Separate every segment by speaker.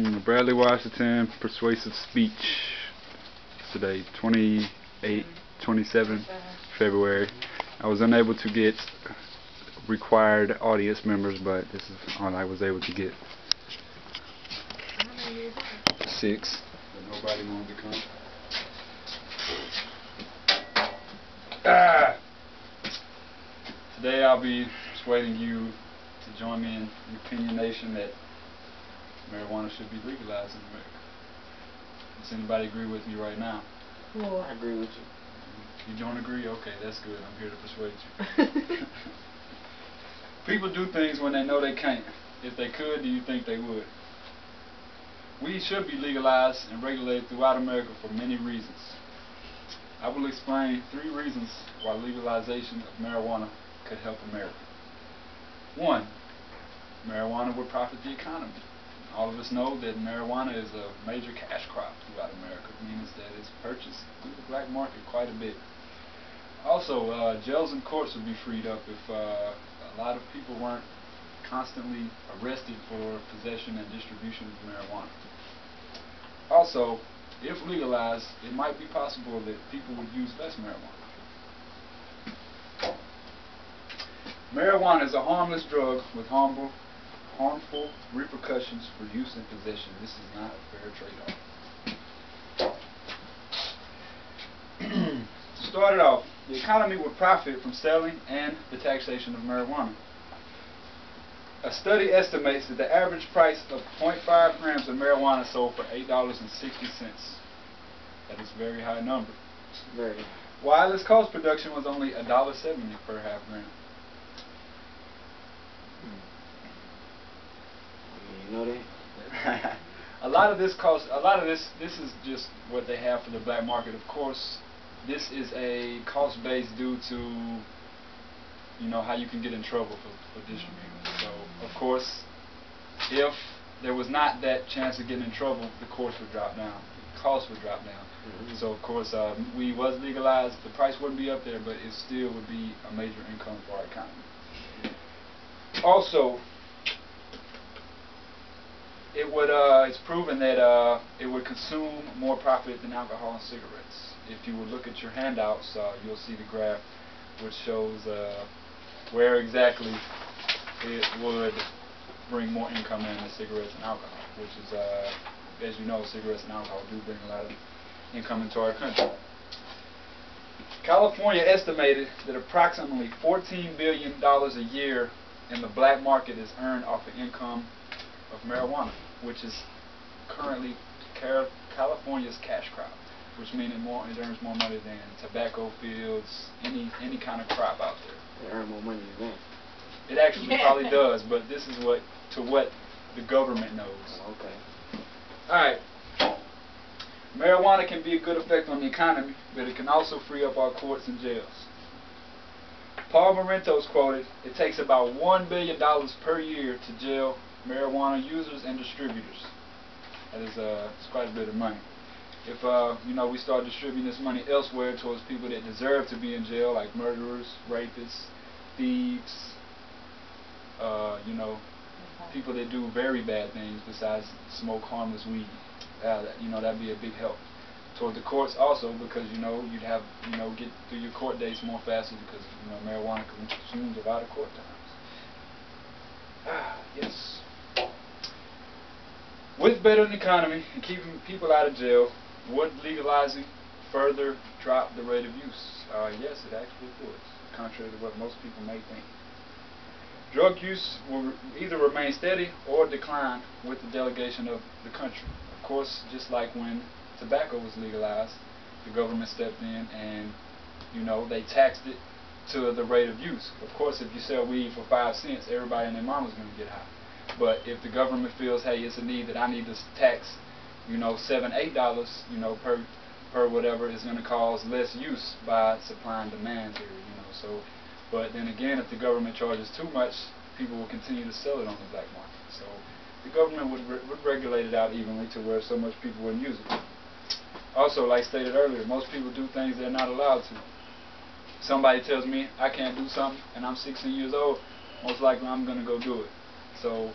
Speaker 1: Bradley Washington, persuasive speech. Today, 27 February. I was unable to get required audience members, but this is all I was able to get. 6. But nobody wanted to come. Today I'll be persuading you to join me in the opinionation that marijuana should be legalized in America. Does anybody agree with me right now?
Speaker 2: Well, I agree with you.
Speaker 1: You don't agree? Okay, that's good. I'm here to persuade you. People do things when they know they can't. If they could, do you think they would? Weed should be legalized and regulated throughout America for many reasons. I will explain 3 reasons why legalization of marijuana could help America. 1. Marijuana would profit the economy. All of us know that marijuana is a major cash crop throughout America. It means that it's purchased through the black market quite a bit. Also, jails and courts would be freed up if a lot of people weren't constantly arrested for possession and distribution of marijuana. Also, if legalized, it might be possible that people would use less marijuana. Marijuana is a harmless drug with harmful repercussions for use and possession. This is not a fair trade-off. To start it off, the economy would profit from selling and the taxation of marijuana. A study estimates that the average price of 0.5 grams of marijuana sold for $8.60. That is a very high number.
Speaker 2: Very.
Speaker 1: While its cost production was only $1.70 per half gram.
Speaker 2: You know that?
Speaker 1: This is just what they have for the black market. Of course, this is a cost base due to, you know, how you can get in trouble for distributing. So, of course, if there was not that chance of getting in trouble, the cost would drop down. The cost would drop down. So, of course, weed was legalized. The price wouldn't be up there, but it still would be a major income for our economy. Also, it's proven that it would consume more profit than alcohol and cigarettes. If you would look at your handouts, you'll see the graph which shows where exactly it would bring more income in than cigarettes and alcohol, which is, as you know, cigarettes and alcohol do bring a lot of income into our country. California estimated that approximately $14 billion a year in the black market is earned off the income of marijuana, which is currently California's cash crop, which means it earns more money than tobacco fields, any kind of crop out there.
Speaker 2: They earn more money than that.
Speaker 1: It actually probably does, but this is what the government knows.
Speaker 2: Okay.
Speaker 1: Alright. Marijuana can be a good effect on the economy, but it can also free up our courts and jails. Paul Marento's quoted, "It takes about $1 billion per year to jail marijuana users and distributors." That is it's quite a bit of money. If we start distributing this money elsewhere towards people that deserve to be in jail, like murderers, rapists, thieves, people that do very bad things besides smoke harmless weed, that'd be a big help. Toward the courts also, because you'd have get through your court dates more faster because marijuana consumes a lot of court times. Yes. With better economy and keeping people out of jail, would legalizing further drop the rate of use? Yes, it actually would, contrary to what most people may think. Drug use will either remain steady or decline with the delegation of the country. Of course, just like when tobacco was legalized, the government stepped in and they taxed it to the rate of use. Of course, if you sell weed for 5 cents, everybody and their mama's going to get high. But if the government feels, hey, it's a need that I need to tax, $7, $8, per whatever, is going to cause less use by supply and demand theory, So, but then again, if the government charges too much, people will continue to sell it on the black market. So, the government would regulate it out evenly to where so much people wouldn't use it. Also, like stated earlier, most people do things they're not allowed to. Somebody tells me I can't do something, and I'm 16 years old, most likely I'm going to go do it. So,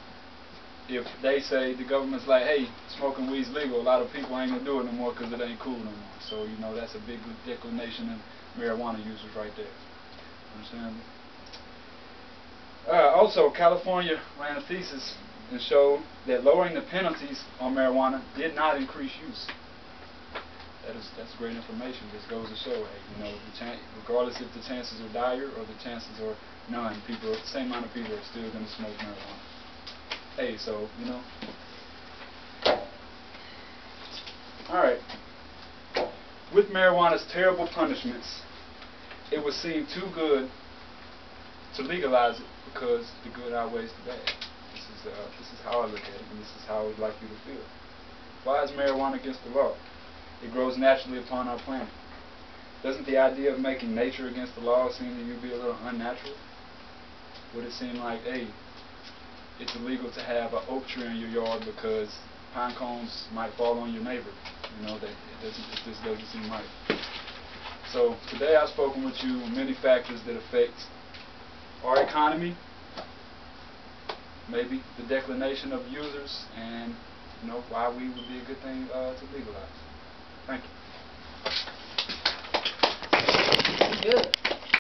Speaker 1: if they say the government's like, hey, smoking weed's legal, a lot of people ain't gonna do it no more because it ain't cool no more. So, you know, that's a big declination in marijuana users right there. Understand? Also, California ran a thesis and showed that lowering the penalties on marijuana did not increase use. That's great information. This goes to show, hey, you know, regardless if the chances are dire or the chances are none, the same amount of people are still going to smoke marijuana. Hey, so, you know. Alright. With marijuana's terrible punishments, it would seem too good to legalize it because the good outweighs the bad. This is how I look at it, and this is how I would like you to feel. Why is marijuana against the law? It grows naturally upon our planet. Doesn't the idea of making nature against the law seem to you be a little unnatural? Would it seem like, hey, it's illegal to have an oak tree in your yard because pine cones might fall on your neighbor? You know, it just doesn't seem right. So today I've spoken with you on many factors that affect our economy, maybe the declination of users, and you know why weed would be a good thing to legalize. Thank you.
Speaker 2: Good.